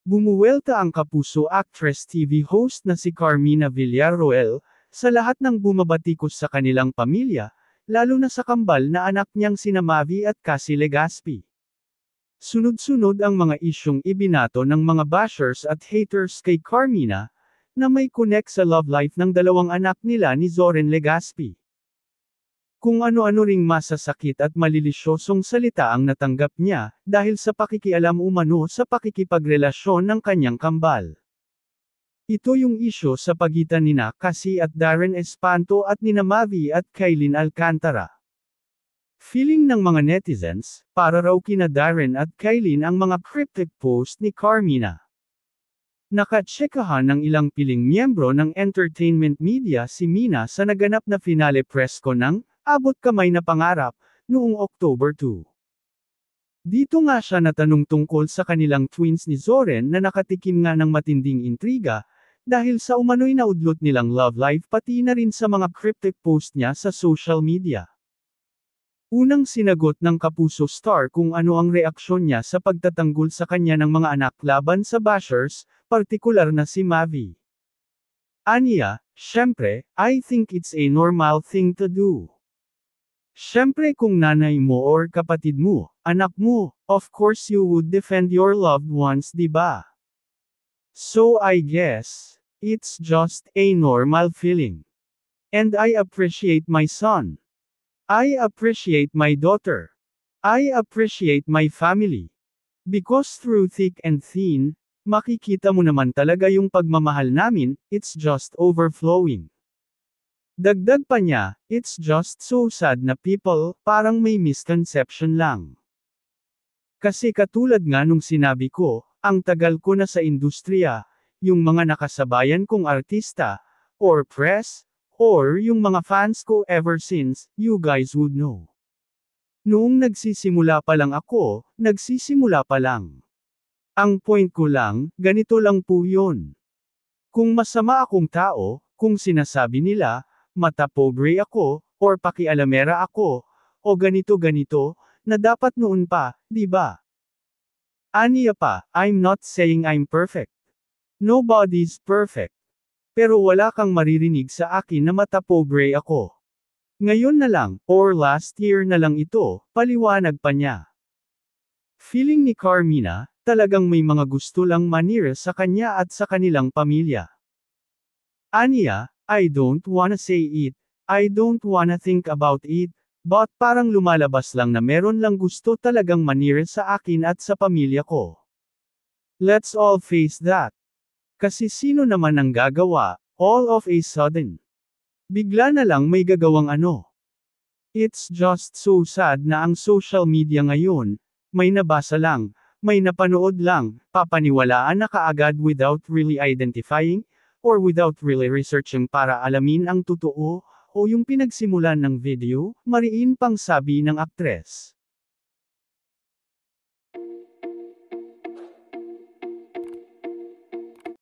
Bumuwelta ang kapuso actress TV host na si Carmina Villarroel, sa lahat ng bumabatikos sa kanilang pamilya, lalo na sa kambal na anak niyang sina Mavi at Cassie Legaspi. Sunod-sunod ang mga isyong ibinato ng mga bashers at haters kay Carmina, na may connect sa love life ng dalawang anak nila ni Zoren Legaspi. Kung ano-ano ring masasakit at malilisyosong salita ang natanggap niya, dahil sa pakikialam umano sa pakikipagrelasyon ng kanyang kambal. Ito yung isyo sa pagitan nina Cassie at Darren Espanto at nina Mavi at Kailin Alcantara. Feeling ng mga netizens, para raw kina Darren at Kailin ang mga cryptic post ni Carmina. Nakatsekahan ng ilang piling miyembro ng entertainment media si Mina sa naganap na finale press ko ng Abot Kamay na Pangarap, noong October 2. Dito nga siya natanong tungkol sa kanilang twins ni Zoren na nakatikim nga ng matinding intriga, dahil sa umano'y naudlot nilang love life pati na rin sa mga cryptic post niya sa social media. Unang sinagot ng kapuso star kung ano ang reaksyon niya sa pagtatanggol sa kanya ng mga anak laban sa bashers, partikular na si Mavi. Aniya, syempre, I think it's a normal thing to do. Syempre kung nanay mo or kapatid mo, anak mo, of course you would defend your loved ones, diba? So I guess, it's just a normal feeling. And I appreciate my son. I appreciate my daughter. I appreciate my family. Because through thick and thin, makikita mo naman talaga yung pagmamahal namin, it's just overflowing. Dagdag pa niya, it's just so sad na people, parang may misconception lang. Kasi katulad nga nung sinabi ko, ang tagal ko na sa industriya, yung mga nakasabayan kong artista, or press, or yung mga fans ko ever since, you guys would know. Noong nagsisimula pa lang ako, nagsisimula pa lang. Ang point ko lang, ganito lang po yun. Kung masama akong tao, kung sinasabi nila, mata pobre ako, or pakialamera ako, o ganito-ganito, na dapat noon pa, di ba? Aniya pa, I'm not saying I'm perfect. Nobody's perfect. Pero wala kang maririnig sa akin na mata pobre ako. Ngayon na lang, or last year na lang ito, paliwanag pa niya. Feeling ni Carmina, talagang may mga gusto lang manira sa kanya at sa kanilang pamilya. Aniya, I don't wanna say it, I don't wanna think about it, but parang lumalabas lang na meron lang gusto talagang manira sa akin at sa pamilya ko. Let's all face that. Kasi sino naman ang gagawa, all of a sudden? Bigla na lang may gagawang ano. It's just so sad na ang social media ngayon, may nabasa lang, may napanood lang, papaniwalaan na kaagad without really identifying, or without really researching para alamin ang totoo, o yung pinagsimulan ng video, mariin pang sabi ng aktres.